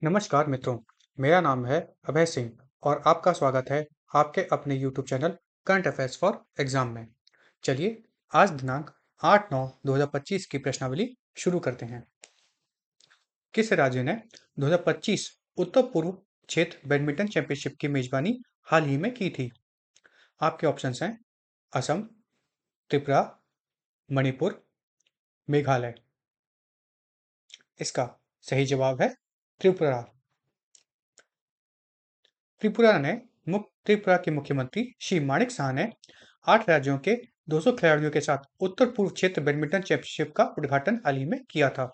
नमस्कार मित्रों, मेरा नाम है अभय सिंह और आपका स्वागत है आपके अपने YouTube channel current affairs for exam में। चलिए आज दिनांक 8/9/2025 की प्रश्नावली शुरू करते हैं। किस राज्य ने 2025 उत्तर पूर्व क्षेत्र बैडमिंटन चैंपियनशिप की मेजबानी हाल ही में की थी? आपके ऑप्शंस हैं असम, त्रिपुरा, मणिपुर, मेघालय। इसका सही जवाब है त्रिपुरा। त्रिपुरा के मुख्यमंत्री श्री माणिक साह ने 8 राज्यों के 200 खिलाड़ियों के साथ उत्तर पूर्व क्षेत्र बैडमिंटन चैंपियनशिप का उद्घाटन हाल ही में किया था।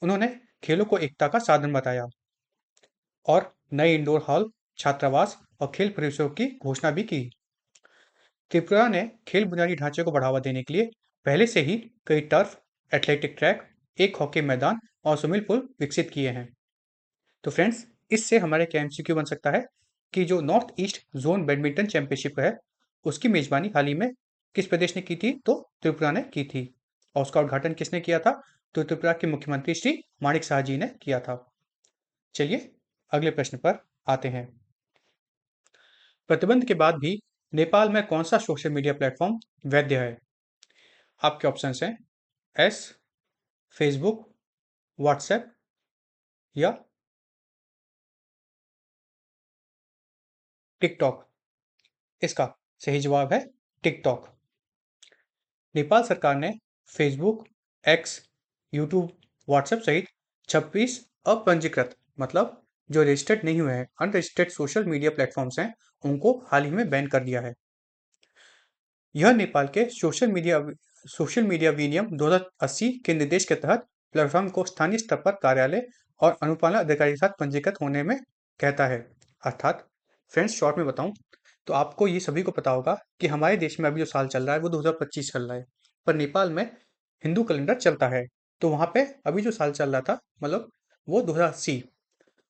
उन्होंने खेलों को एकता का साधन बताया और नए इंडोर हॉल, छात्रावास और खेल परिसरों की घोषणा भी की। त्रिपुरा ने खेल बुनियादी ढांचे को बढ़ावा देने के लिए पहले से ही कई टर्फ, एथलेटिक ट्रैक, एक हॉकी मैदान और स्विमिंग पूल विकसित किए हैं। तो फ्रेंड्स, इससे हमारे क्या एमसीक्यू बन सकता है कि जो north east zone badminton championship है उसकी मेजबानी हाल ही में किस प्रदेश ने की थी? तो त्रिपुरा ने की थी। और उसका उद्घाटन किसने किया था? तो त्रिपुरा के मुख्यमंत्री श्री माणिक साह जी ने किया था। चलिए अगले प्रश्न पर आते हैं। प्रतिबंध के बाद भी नेपाल में कौन सा सोशल मीडिया प्लेटफॉर्म वैध है? आपके ऑप्शन हैं एस, फेसबुक, व्हाट्सएप या टिकटॉक। इसका सही जवाब है टिकटॉक। नेपाल सरकार ने फेसबुक, एक्स, यूट्यूब, व्हाट्सएप सहित 26 अपंजीकृत मतलब जो रजिस्टर्ड नहीं हुए हैं, अनरजिस्टर्ड सोशल मीडिया प्लेटफॉर्म्स हैं, उनको हाल ही में बैन कर दिया है। यह नेपाल के सोशल मीडिया विनियम 2080 के निर्देश के तहत प्लेटफॉर्म को स्थानीय स्तर पर कार्यालय और अनुपालन अधिकारी के साथ पंजीकृत होने में कहता है। अर्थात फ्रेंड्स, शॉर्ट में बताऊं तो आपको ये सभी को पता होगा कि हमारे देश में अभी जो साल चल रहा है वो 2025 चल रहा है, पर नेपाल में हिंदू कैलेंडर चलता है। तो वहां पे अभी जो साल चल रहा था मतलब वो 2080,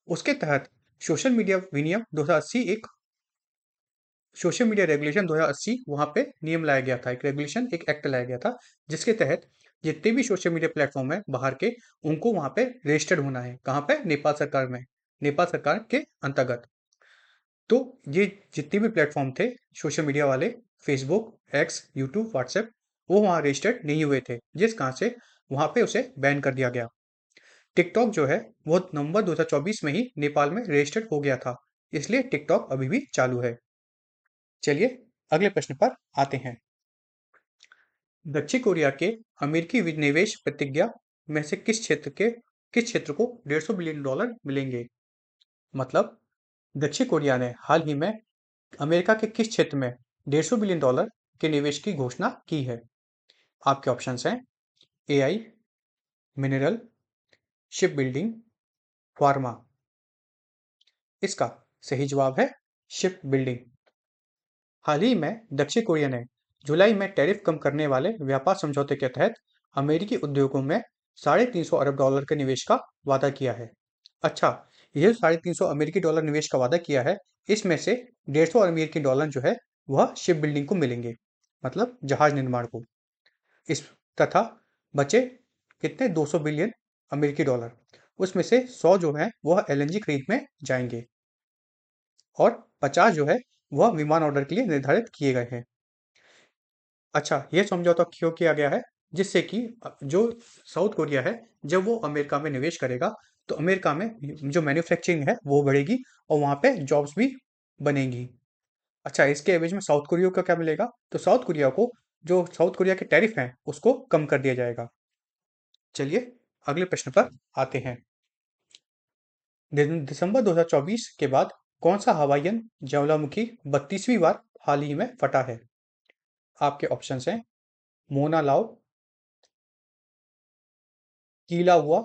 उसके तहत सोशल मीडिया विनियम 2080 एक सोशल मीडिया रेगुलेशन 2080 वहां पे नियम लाया गया था, एक रेगुलेशन, एक एक्ट लाया गया था, जिसके तहत जितने भी सोशल मीडिया प्लेटफॉर्म है बाहर के, उनको वहां पे रजिस्टर्ड होना है। कहाँ पे? नेपाल सरकार में, नेपाल सरकार के अंतर्गत। तो ये जितने भी प्लेटफॉर्म थे सोशल मीडिया वाले, फेसबुक, एक्स, यूट्यूब, व्हाट्सएप, वो वहाँ रजिस्टर्ड नहीं हुए थे, जिस कारण से वहां पे उसे बैन कर दिया गया। टिकटॉक जो है वो नवंबर 2024 में ही नेपाल में रजिस्टर्ड हो गया था, इसलिए टिकटॉक अभी भी चालू है। चलिए अगले प्रश्न पर आते हैं। दक्षिण कोरिया के अमेरिकी निवेश प्रतिज्ञा में से किस क्षेत्र को $150 बिलियन मिलेंगे? मतलब दक्षिण कोरिया ने हाल ही में अमेरिका के किस क्षेत्र में $150 बिलियन के निवेश की घोषणा की है? आपके ऑप्शंस हैं AI, mineral, ship building, pharma. इसका सही जवाब है शिप बिल्डिंग। हाल ही में दक्षिण कोरिया ने जुलाई में टैरिफ कम करने वाले व्यापार समझौते के तहत अमेरिकी उद्योगों में $350 अरब के निवेश का वादा किया है। अच्छा, ये $350 निवेश का वादा किया है, इसमें से $150 जो है वह शिप बिल्डिंग को मिलेंगे, मतलब जहाज निर्माण को। इस तथा बचे कितने? $200 बिलियन, उसमें से 100 जो है वह एलएनजी खरीद में जाएंगे और 50 जो है वह विमान ऑर्डर के लिए निर्धारित किए गए हैं। अच्छा, ये समझौता क्यों किया गया है? जिससे कि जो साउथ कोरिया है, जब वो अमेरिका में निवेश करेगा तो अमेरिका में जो मैन्युफैक्चरिंग है वो बढ़ेगी और वहाँ पे जॉब्स भी बनेंगी। अच्छा, इसके एवज में साउथ कोरिया को क्या मिलेगा? तो साउथ कोरिया को जो साउथ कोरिया के टैरिफ हैं उसको कम कर दिया जाएगा। चलिए अगले प्रश्न पर आते हैं। दिसंबर 2024 के बाद कौन सा हवाई ज्वालामुखी 32वीं बार हाल ही में फटा है? आपके ऑप्शंस हैं मोना लाओ, कीला हुआ,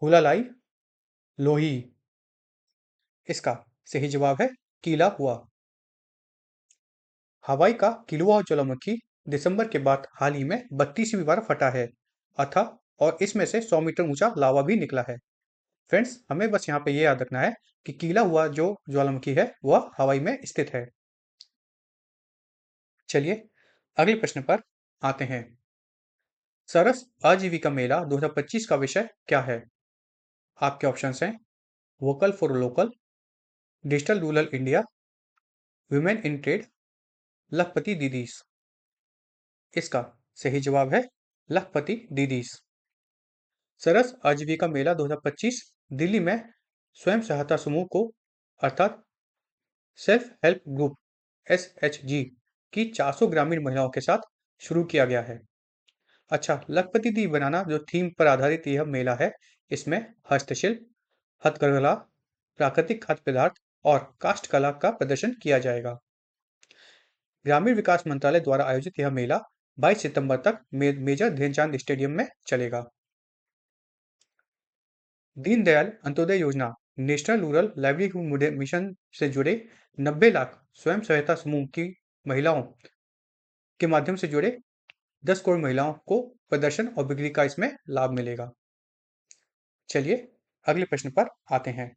हुलालाई, लोही। इसका सही जवाब है कीला हुआ। हवाई का किलुआ ज्वालामुखी दिसंबर के बाद हाल ही में 32वीं बार फटा है अथा और इसमें से 100 मीटर ऊंचा लावा भी निकला है। फ्रेंड्स, हमें बस यहाँ पे ये याद रखना है कि कीला हुआ जो ज्वालामुखी है वह हवाई में स्थित है। चलिए अगले प्रश्न पर आते हैं। सरस आजीविका मेला 2025 का विषय क्या है? आपके ऑप्शंस हैं vocal for local, digital rural India, women in trade, लखपति दीदीज। इसका सही जवाब है लखपति दीदीज। सरस आजीविका मेला 2025 दिल्ली में स्वयं सहायता समूह को अर्थात सेल्फ हेल्प ग्रुप SHG की 400 ग्रामीण महिलाओं के साथ शुरू किया गया है। अच्छा, लखपति दी बनाना जो थीम पर आधारित यह मेला है, इसमें हस्तशिल्प, हथकरघा, प्राकृतिक खाद्य पदार्थ और काष्ठ कला का प्रदर्शन किया जाएगा। ग्रामीण विकास मंत्रालय द्वारा आयोजित यह मेला 22 सितंबर तक मेजर ध्यानचंद स्टेडियम में चलेगा। दीनदयाल अंत्योदय योजना नेशनल रूरल लाइवलीहुड मिशन से जुड़े 90 लाख स्वयं सहायता समूह की महिलाओं के माध्यम से जुड़े 10 करोड़ महिलाओं को प्रदर्शन और बिक्री का इसमें लाभ मिलेगा। चलिए अगले प्रश्न पर आते हैं।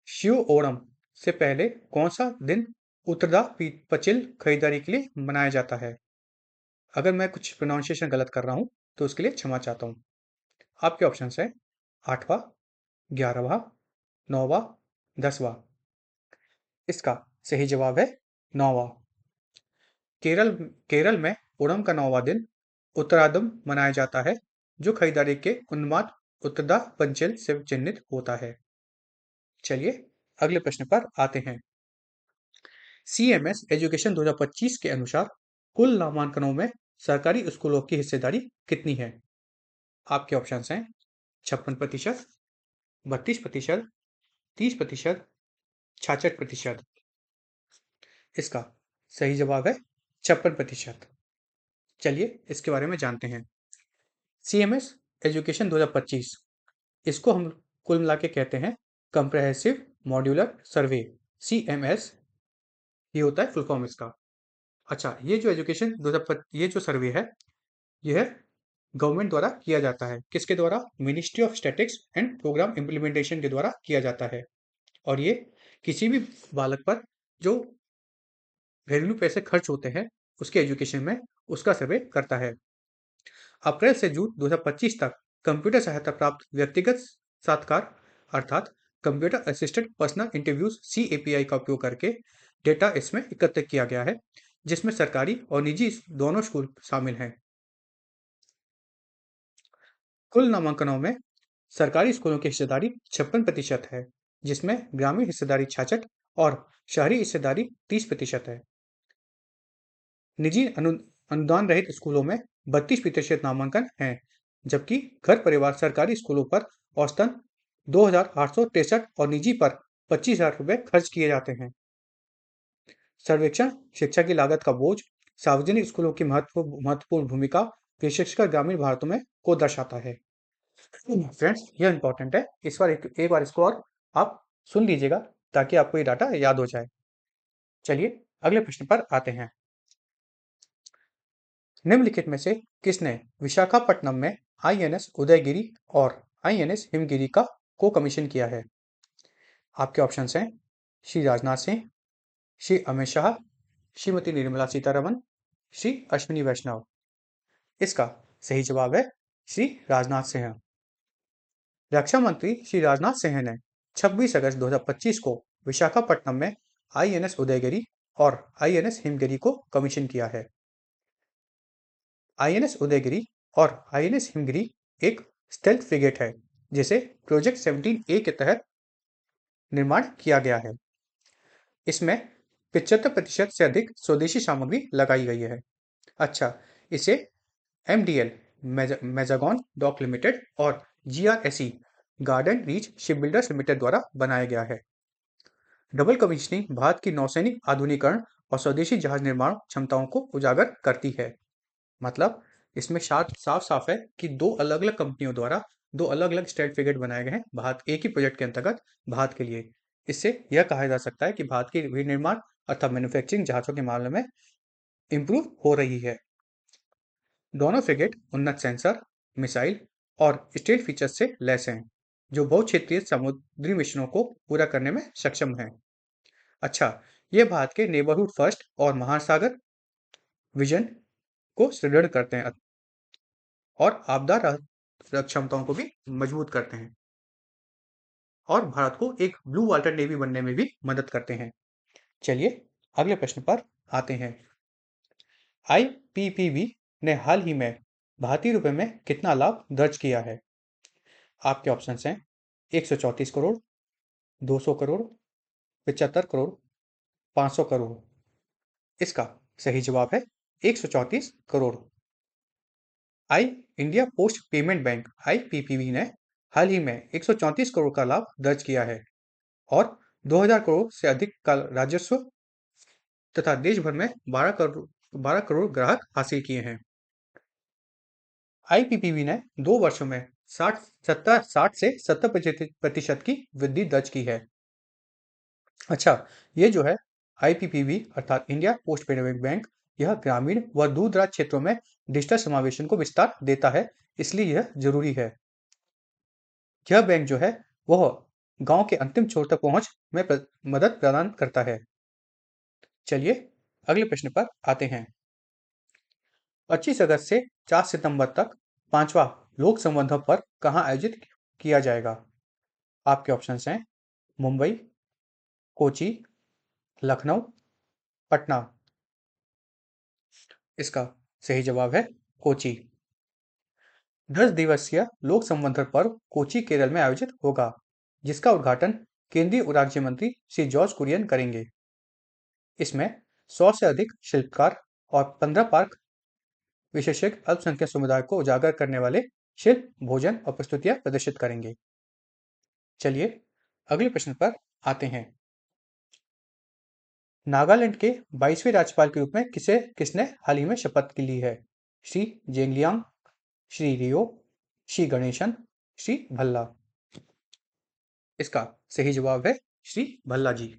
शिव ओणम से पहले कौन सा दिन उत्तरदा पचिल खरीदारी के लिए मनाया जाता है? अगर मैं कुछ प्रोनाउंसिएशन गलत कर रहा हूं तो उसके लिए क्षमा चाहता हूं। आपके ऑप्शन है 8वां, 11वां, 9वां, 10वां। इसका सही जवाब है 9वां। केरल में ओणम का 9वां दिन उत्तरादम मनाया जाता है, जो खरीदारी के उन्माद उत्तरदा पंचेल से चिन्हित होता है। चलिए अगले प्रश्न पर आते हैं। CMS एजुकेशन 2025 के अनुसार कुल नामांकनों में सरकारी स्कूलों की हिस्सेदारी कितनी है? आपके ऑप्शन हैं 56%, 32%, 30%, 66%। इसका सही जवाब है 56%। चलिए इसके बारे में जानते हैं। CMS एजुकेशन 2025 इसको हम कुल मिला के कहते हैं कंप्रहेंसिव मॉड्यूलर सर्वे। CMS ये होता है फुल फॉर्म इसका। अच्छा, ये जो एजुकेशन 2025 ये जो सर्वे है, यह गवर्नमेंट द्वारा किया जाता है। किसके द्वारा? Ministry of statistics and programme implementation के द्वारा किया जाता है। और ये किसी भी बालक पर जो घरेलू पैसे खर्च होते हैं उसके एजुकेशन में, उसका सर्वे करता है। अप्रैल से जून 2025 तक कंप्यूटर सहायता प्राप्त व्यक्तिगत साक्षात्कार अर्थात computer assisted personal interviews CAPI का उपयोग करके डेटा इसमें एकत्र किया गया है, जिसमें सरकारी और निजी दोनों स्कूल शामिल हैं। कुल नामांकनों में सरकारी स्कूलों की हिस्सेदारी 56% है, जिसमें ग्रामीण हिस्सेदारी 66 और शहरी हिस्सेदारी 30% है। निजी अनुदान रहित स्कूलों में 32% नामांकन हैं, जबकि घर परिवार सरकारी स्कूलों पर औसतन 2,863 और निजी पर 25,000 रुपए खर्च किए जाते हैं। सर्वेक्षण शिक्षा की लागत का बोझ, सार्वजनिक स्कूलों की महत्वपूर्ण भूमिका, विशेषकर ग्रामीण भारत में को दर्शाता है। फ्रेंड्स, यह इंपॉर्टेंट है, इस बार एक बार इसको और आप सुन लीजिएगा ताकि आपको ये डाटा याद हो जाए। चलिए अगले प्रश्न पर आते हैं। निम्नलिखित में से किसने विशाखापट्टनम में INS उदयगिरी और INS हिमगिरी का को कमीशन किया है? आपके ऑप्शन हैं श्री राजनाथ सिंह, श्री अमित शाह, श्रीमती निर्मला सीतारमन, श्री अश्विनी वैष्णव। इसका सही जवाब है श्री राजनाथ सिंह। रक्षा मंत्री श्री राजनाथ सिंह ने 26 अगस्त 2025 को विशाखापट्टनम में INS उदयगिरी और INS हिमगिरी को कमीशन किया है। INS उदयगिरी और INS हिमगिरी एक स्टेल्थ फ्रिगेट है, जिसे प्रोजेक्ट 17A के तहत निर्माण किया गया है। इसमें 75% से अधिक स्वदेशी सामग्री लगाई गई है। अच्छा, इसे MDL मैजागॉन डॉक लिमिटेड और GRSE garden reach shipbuilders limited द्वारा बनाया गया है। डबल कमीशनिंग भारत की नौसैनिक आधुनिकरण और स्वदेशी जहाज निर्माण क्षमताओं को उजागर करती है। मतलब इसमें साफ है कि दो अलग अलग कंपनियों द्वारा दो अलग अलग स्टेल्थ फ्रिगेट बनाए गए हैं भारत एक ही प्रोजेक्ट के अंतर्गत भारत के लिए। इससे यह कहा जा सकता है कि भारत की विनिर्माण अर्थात मैन्युफैक्चरिंग जहाजों के मामले में इंप्रूव हो रही है। दोनों फ्रिगेट उन्नत सेंसर, मिसाइल और स्टेल्थ फीचर्स से लैस हैं, जो बहुक्षेत्रीय समुद्री मिशनों को पूरा करने में सक्षम हैं। अच्छा, ये भारत के नेबरहुड फर्स्ट और महासागर विजन को सुदृढ़ करते हैं और आपदा क्षमताओं को भी मजबूत करते हैं और भारत को एक ब्लू वाटर नेवी बनने में भी मदद करते हैं। चलिए अगले प्रश्न पर आते हैं। आईपीपीबी ने हाल ही में भारतीय रुपए में कितना लाभ दर्ज किया है? आपके ऑप्शंस हैं 134 करोड़, 200 करोड़, 75 करोड़, 500 करोड़। इसका सही जवाब है 134 करोड़। आई India Post Payment Bank IPPB ने हाल ही में 134 करोड़ का लाभ दर्ज किया है और 2000 करोड़ से अधिक का राजस्व तथा देश भर में 12 करोड़ ग्राहक हासिल किए हैं। आईपीपीबी ने 2 वर्षों में 60 से 70% की वृद्धि दर्ज की है। अच्छा, ये जो है आईपीपीबी अर्थात इंडिया पोस्ट पेमेंट बैंक, यह ग्रामीण व दूर दराज क्षेत्रों में डिजिटल समावेशन को विस्तार देता है, इसलिए यह जरूरी है। यह बैंक जो है वह गांव के अंतिम छोर तक पहुंच में मदद प्रदान करता है। चलिए अगले प्रश्न पर आते हैं। 25 अगस्त से 4 सितंबर तक 5वां लोक संवर्धन पर्व कहाँ आयोजित किया जाएगा? आपके ऑप्शंस हैं मुंबई, कोची, लखनऊ, पटना। इसका सही जवाब है कोची। 10 दिवसीय लोक संवर्धन पर्व कोची केरल में आयोजित होगा, जिसका उद्घाटन केंद्रीय राज्य मंत्री श्री जॉर्ज कुरियन करेंगे। इसमें 100 से अधिक शिल्पकार और 15 पार्क विशेषज्ञ अल्पसंख्यक समुदाय को उजागर करने वाले शिल्प, भोजन और प्रस्तुतियां प्रदर्शित करेंगे। चलिए अगले प्रश्न पर आते हैं। नागालैंड के 22वें राज्यपाल के रूप में किसने हाल ही में शपथ ली है? श्री जेंगलियांग, श्री रियो, श्री गणेशन, श्री भल्ला। इसका सही जवाब है श्री भल्ला जी।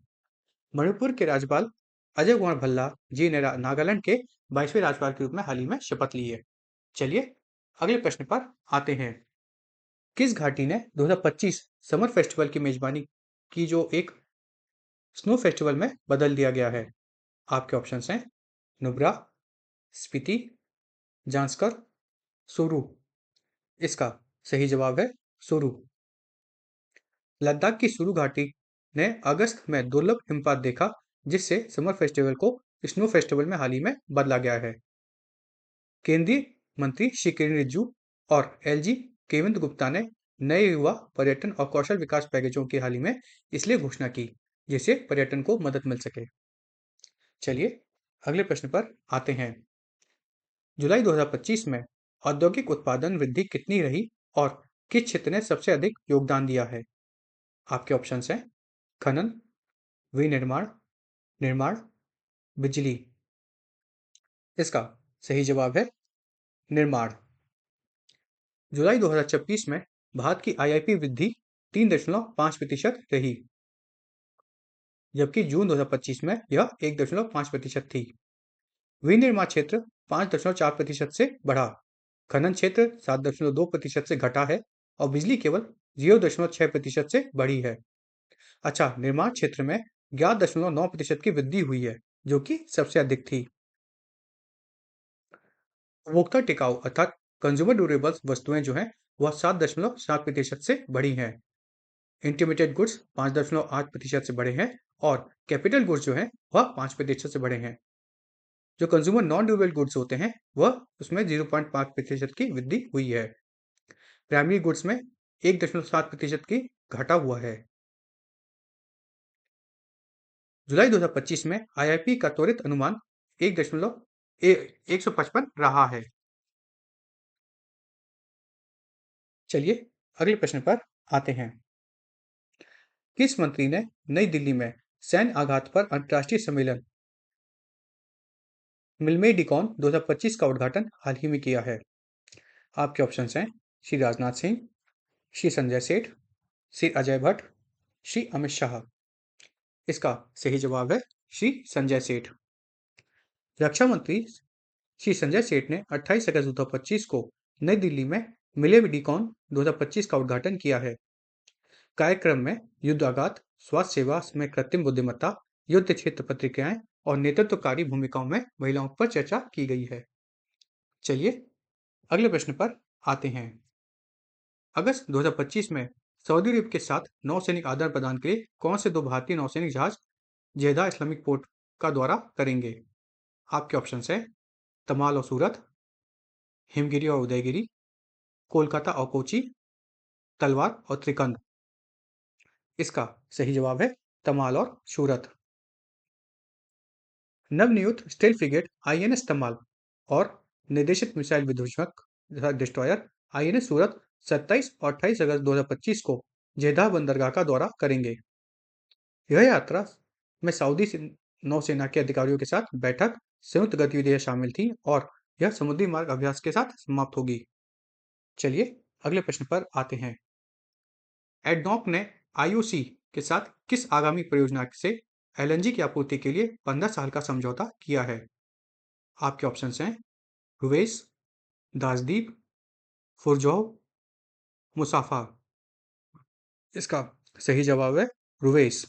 मणिपुर के राज्यपाल अजय कुमार भल्ला जी ने नागालैंड के 22वें राज्यपाल के रूप में हाल ही में शपथ ली है। चलिए अगले प्रश्न पर आते हैं। किस घाटी ने 2025 समर फेस्टिवल की मेजबानी की जो एक स्नो फेस्टिवल में बदल दिया गया है? आपके ऑप्शंस हैं नुब्रा, स्पीति, जांस्कर, सोरू। इसका सही जवाब है सोरू। लद्दाख की सुरु घाटी ने अगस्त में दुर्लभ हिमपात देखा, जिससे समर फेस्टिवल को स्नो फेस्टिवल में हाल ही में बदला गया है। केंद्रीय मंत्री श्री किरेन रिजिजू और एलजी केवंत गुप्ता ने नए युवा पर्यटन और कौशल विकास पैकेजों की हाल ही में इसलिए घोषणा की, जिससे पर्यटन को मदद मिल सके। चलिए अगले प्रश्न पर आते हैं। जुलाई 2025 में औद्योगिक उत्पादन वृद्धि कितनी रही और किस क्षेत्र ने सबसे अधिक योगदान दिया है? आपके ऑप्शंस हैं खनन, विनिर्माण, निर्माण, बिजली। इसका सही जवाब है निर्माण। जुलाई 2026 में भारत की आईआईपी वृद्धि 3.5% रही, जबकि जून 2025 में यह 1.5% थी। विनिर्माण क्षेत्र 5.4% से बढ़ा, खनन क्षेत्र 7.2% से घटा है और बिजली केवल 0.6% से बढ़ी है। अच्छा, निर्माण क्षेत्र में 11.9% की वृद्धि हुई है, जो कि सबसे अधिक थी। उपभोक्ता टिकाऊ अर्थात कंज्यूमर ड्यूरेबल्स वस्तुएं जो हैं वह 7.7% से बढ़ी हैं। इंटरमीडिएट गुड्स 5.8% से बढ़े हैं और कैपिटल गुड्स जो हैं वह 5% से बढ़े हैं। जो कंज्यूमर नॉन ड्यूरेबल गुड्स होते हैं वह उसमें 0.5% की वृद्धि हुई है। प्राइमरी गुड्स में 1.7% की घटा हुआ है। जुलाई 2025 में आईआईपी का त्वरित अनुमान 1.155 रहा है। चलिए अगले प्रश्न पर आते हैं। किस मंत्री ने नई दिल्ली में सैन्य आघात पर अंतर्राष्ट्रीय सम्मेलन मिलमेडिकॉन 2025 का उद्घाटन हाल ही में किया है? आपके ऑप्शंस हैं श्री राजनाथ सिंह, श्री संजय सेठ, श्री अजय भट्ट, श्री अमित शाह। इसका सही जवाब है श्री संजय सेठ। रक्षा मंत्री श्री संजय सेठ ने 28 अगस्त 2025 को नई दिल्ली में मिलेडिकॉन 2025 का उद्घाटन किया है। कार्यक्रम में युद्धाघात, स्वास्थ्य सेवा में कृत्रिम बुद्धिमत्ता, युद्ध क्षेत्र पत्रिकाएं और नेतृत्वकारी भूमिकाओं में महिलाओं पर चर्चा की गई है। चलिए अगले प्रश्न पर आते हैं। अगस्त 2025 में सऊदी अरब के साथ नौसैनिक आदान प्रदान के लिए कौन से दो भारतीय नौसैनिक जहाज जेदा इस्लामिक पोर्ट का दौरा करेंगे? आपके ऑप्शन है तमाल और सूरत, हिमगिरी और उदयगिरी, कोलकाता और कोची, तलवार और त्रिकंद। इसका सही जवाब है तमाल और सूरत। नवनियुक्त स्टील्थ फ्रिगेट आईएनएस तमाल और निर्देशित मिसाइल विध्वंसक डिस्ट्रॉयर आईएनएस सूरत 27 और 28 अगस्त 2025 को जेदा बंदरगाह का दौरा करेंगे। यह यात्रा में सऊदी नौसेना के अधिकारियों के साथ बैठक, संयुक्त गतिविधियां शामिल थी और यह समुद्री मार्ग अभ्यास के साथ समाप्त होगी। चलिए अगले प्रश्न पर आते हैं। एडनॉक ने आईओसी के साथ किस आगामी परियोजना से एलएनजी की आपूर्ति के लिए 15 साल का समझौता किया है? आपके ऑप्शन हैं रुवेस, दासदीप, फुरजौह, मुसाफा। इसका सही जवाब है रुवेस।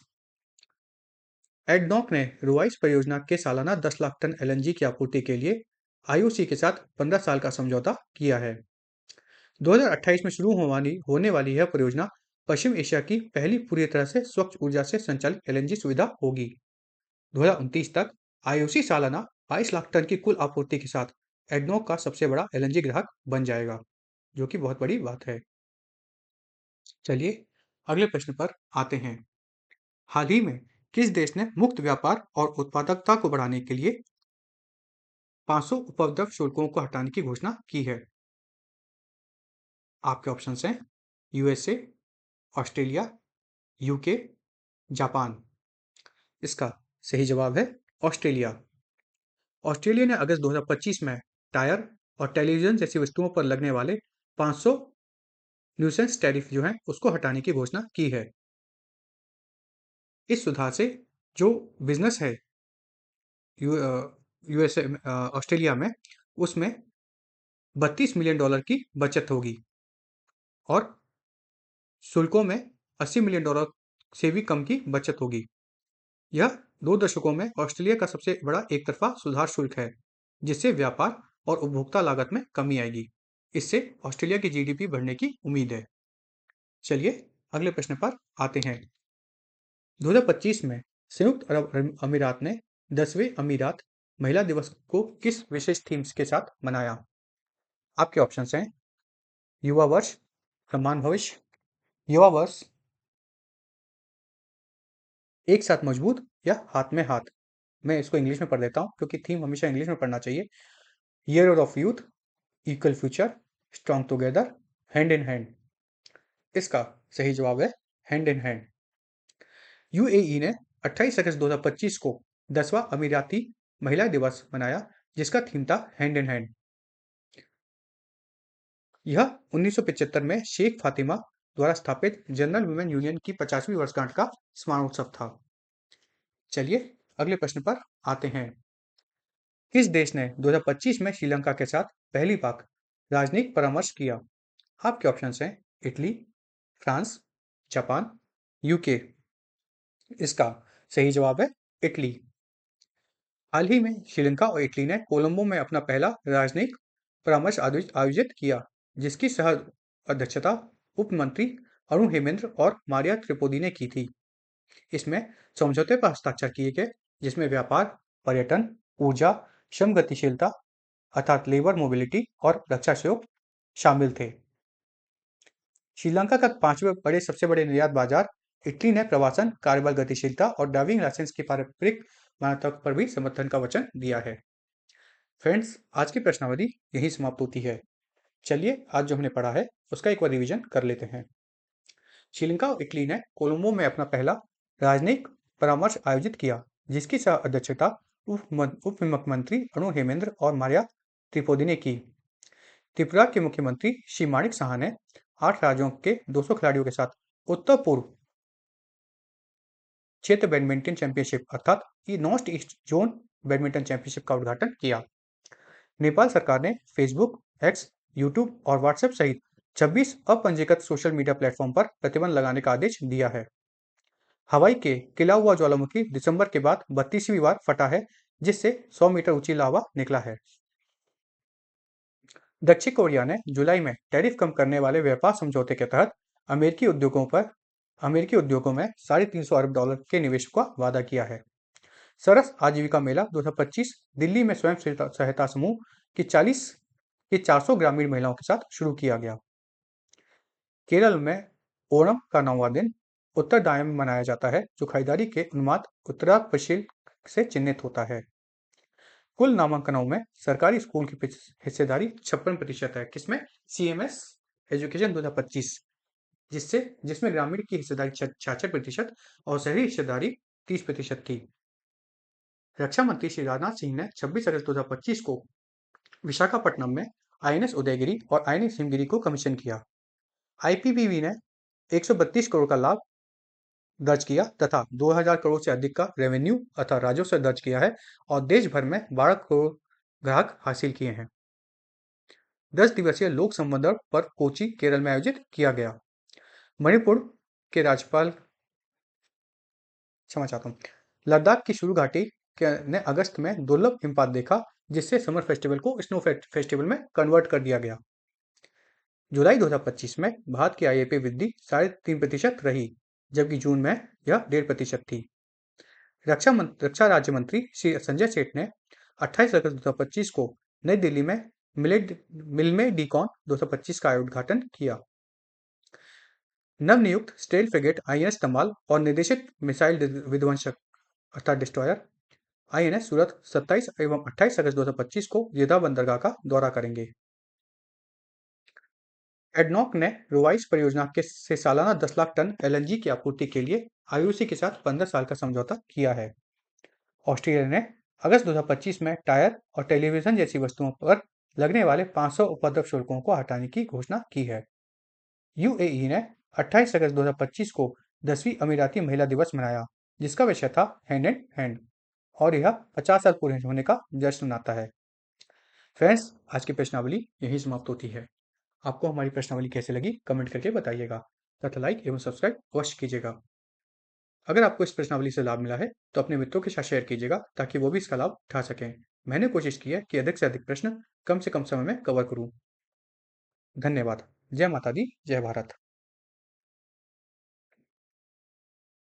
एडनॉक ने रुवाइस परियोजना के सालाना 10 लाख टन एलएनजी की आपूर्ति के लिए आईओसी के साथ 15 साल का समझौता किया है। 2028 में शुरू होने वाली यह परियोजना पश्चिम एशिया की पहली पूरी तरह से स्वच्छ ऊर्जा से संचालित एलएनजी सुविधा होगी। 2029 तक आईओसी सालाना 22 लाख टन की कुल आपूर्ति के साथ एडनॉक का सबसे बड़ा एलएनजी ग्राहक बन जाएगा, जो कि बहुत बड़ी बात है। चलिए अगले प्रश्न पर आते हैं। हाल ही में किस देश ने मुक्त व्यापार और उत्पादकता को बढ़ाने के लिए 500 उपद्रव शुल्कों को हटाने की घोषणा की है? आपके ऑप्शंस हैं यूएसए, ऑस्ट्रेलिया, यूके, जापान। इसका सही जवाब है ऑस्ट्रेलिया। ऑस्ट्रेलिया ने अगस्त 2025 में टायर और टेलीविजन जैसी वस्तुओं पर लगने वाले 500 न्यूसेंस टैरिफ जो हैं उसको हटाने की घोषणा की है। इस सुधार से जो बिजनेस है यूएसए ऑस्ट्रेलिया में, उसमें $32 मिलियन की बचत होगी और शुल्कों में $80 मिलियन से भी कम की बचत होगी। यह 2 दशकों में ऑस्ट्रेलिया का सबसे बड़ा एक तरफा सुधार शुल्क है, जिससे व्यापार और उपभोक्ता लागत में कमी आएगी। इससे ऑस्ट्रेलिया की जीडीपी बढ़ने की उम्मीद है। चलिए अगले प्रश्न पर आते हैं। 2025 में संयुक्त अरब अमीरात ने 10वें अमीरात महिला दिवस को किस विशेष थीम्स के साथ मनाया? आपके ऑप्शंस हैं युवा वर्ष, समान भविष्य, युवा वर्ष, एक साथ मजबूत या हाथ में हाथ। मैं इसको इंग्लिश में पढ़ देता हूँ क्योंकि थीम हमेशा इंग्लिश में पढ़ना चाहिए। Year of youth, equal future, strong together, hand in hand. इसका सही जवाब है हैंड इन हैंड। यूएई ने 28 अगस्त 2025 को 10वां अमीराती महिला दिवस मनाया, जिसका थीम था हैंड इन हैंड। यह 1975 में शेख फातिमा द्वारा स्थापित जनरल वुमेन यूनियन की 50वीं वर्षगांठ का स्मरणोत्सव था। चलिए अगले प्रश्न पर आते हैं। किस देश ने 2025 में श्रीलंका के साथ पहली बार राजनयिक परामर्श किया? आपके ऑप्शंस हैं इटली, फ्रांस, जापान, यूके। इसका सही जवाब है इटली। हाल ही में श्रीलंका और इटली ने कोलंबो में अपना पहला राजनयिक परामर्श आयोजित किया, जिसकी सह अध्यक्षता उप मंत्री अरुण हेमेंद्र और मारिया त्रिपोदी ने की थी। इसमें समझौते पर हस्ताक्षर किए गए, जिसमें व्यापार, पर्यटन, ऊर्जा, श्रम गतिशीलता अर्थात लेबर मोबिलिटी और रक्षा सहयोग शामिल थे। श्रीलंका का 5वें बड़े सबसे बड़े निर्यात बाजार इटली ने प्रवासन, कार्यबल गतिशीलता और ड्राइविंग लाइसेंस की पारंपरिक मान्यता पर भी समर्थन का वचन दिया है। फ्रेंड्स, आज की प्रश्नावली यही समाप्त होती है। चलिए आज जो हमने पढ़ा है उसका एक बार रिवीजन कर लेते हैं। श्रीलंका और इटली ने कोलंबो में अपना पहला राजनयिक परामर्श आयोजित किया, जिसकी सह अध्यक्षता उप मुख्यमंत्री अरुण हेमेंद्र और मारिया त्रिपोदी ने की। त्रिपुरा के मुख्यमंत्री श्री माणिक साहा ने 8 राज्यों के 200 खिलाड़ियों के साथ उत्तर पूर्व क्षेत्र बैडमिंटन चैंपियनशिप अर्थात north east zone badminton championship का उद्घाटन किया। नेपाल सरकार ने फेसबुक, एक्स, यूट्यूब और व्हाट्सएप सहित 26 अपंजीकृत सोशल मीडिया प्लेटफॉर्म पर प्रतिबंध लगाने का आदेश दिया है। हवाई के किला हुआ ज्वालामुखी दिसंबर के बाद 32वीं बार फटा है, जिससे 100 मीटर ऊंची लावा निकला है। दक्षिण कोरिया ने जुलाई में टैरिफ कम करने वाले व्यापार समझौते के तहत अमेरिकी उद्योगों में $350 अरब के निवेश का वादा किया है। सरस आजीविका मेला 2025 दिल्ली में स्वयं सहायता समूह की 400 ग्रामीण महिलाओं के साथ शुरू किया गया। केरल में ओणम का 9वां दिन उत्तरायण में मनाया जाता है, जो खरीदारी के उन्माद उत्तरापशील से चिन्हित होता है। कुल नामांकनों में सरकारी स्कूल की हिस्सेदारी 56% है। किसमें? CMS एजुकेशन 2025, जिसमें ग्रामीण की हिस्सेदारी 66% और शहरी हिस्सेदारी 30% थी। रक्षा मंत्री श्री राजनाथ सिंह ने 26 अगस्त 2025 को विशाखापट्टनम में INS उदयगिरी और INS हिमगिरी को कमीशन किया। IPPB ने 132 करोड़ का लाभ दर्ज किया तथा 2000 करोड़ से अधिक का रेवेन्यू अथवा राजस्व दर्ज किया है और देश भर में 12 करोड़ ग्राहक हासिल किए हैं। 10 दिवसीय लोक संवर्धन पर्व कोची, केरल में आयोजित किया गया। मणिपुर के राज्यपाल क्षमा चाहता हूँ लद्दाख की शुरू घाटी ने अगस्त में दुर्लभ हिमपात देखा, जिससे समर फेस्टिवल को स्नो फेस्टिवल में कन्वर्ट कर दिया गया। जुलाई 2025 में भारत की IIP वृद्धि 3.5% रही, जबकि जून में यह 1.5% थी। रक्षा राज्य मंत्री श्री संजय सेठ ने 28 अगस्त 2025 को नई दिल्ली में मिलमे डीकॉन 2025 का उद्घाटन किया। नवनियुक्त स्टेल फ्रिगेट INS तमाल और निर्देशित मिसाइल विध्वंसक अर्थात डिस्ट्रॉयर INS सूरत 27 एवं 28 अगस्त 2025 को जेदा बंदरगाह का दौरा करेंगे। एडनॉक ने रुवाइस परियोजना से सालाना 10 लाख टन LNG की आपूर्ति के लिए IOC के साथ 15 साल का समझौता किया है। ऑस्ट्रेलिया ने अगस्त 2025 में टायर और टेलीविजन जैसी वस्तुओं पर लगने वाले 500 उपद्रव शुल्कों को हटाने की घोषणा की है। UAE ने 28 अगस्त 2025 को 10वीं अमीराती महिला दिवस मनाया, जिसका विषय था हैंड एंड हैंड, और यह 50 साल पूरे होने का जश्न मनाता है। फ्रेंड्स, आज की प्रश्नावली यही समाप्त होती है। आपको हमारी प्रश्नावली कैसे लगी कमेंट करके बताइएगा तथा लाइक एवं सब्सक्राइब अवश्य कीजिएगा। अगर आपको इस प्रश्नावली से लाभ मिला है तो अपने मित्रों के साथ शेयर कीजिएगा ताकि वो भी इसका लाभ उठा सकें। मैंने कोशिश की है कि अधिक से अधिक प्रश्न कम से कम समय में कवर करूं। धन्यवाद। जय माता दी, जय भारत।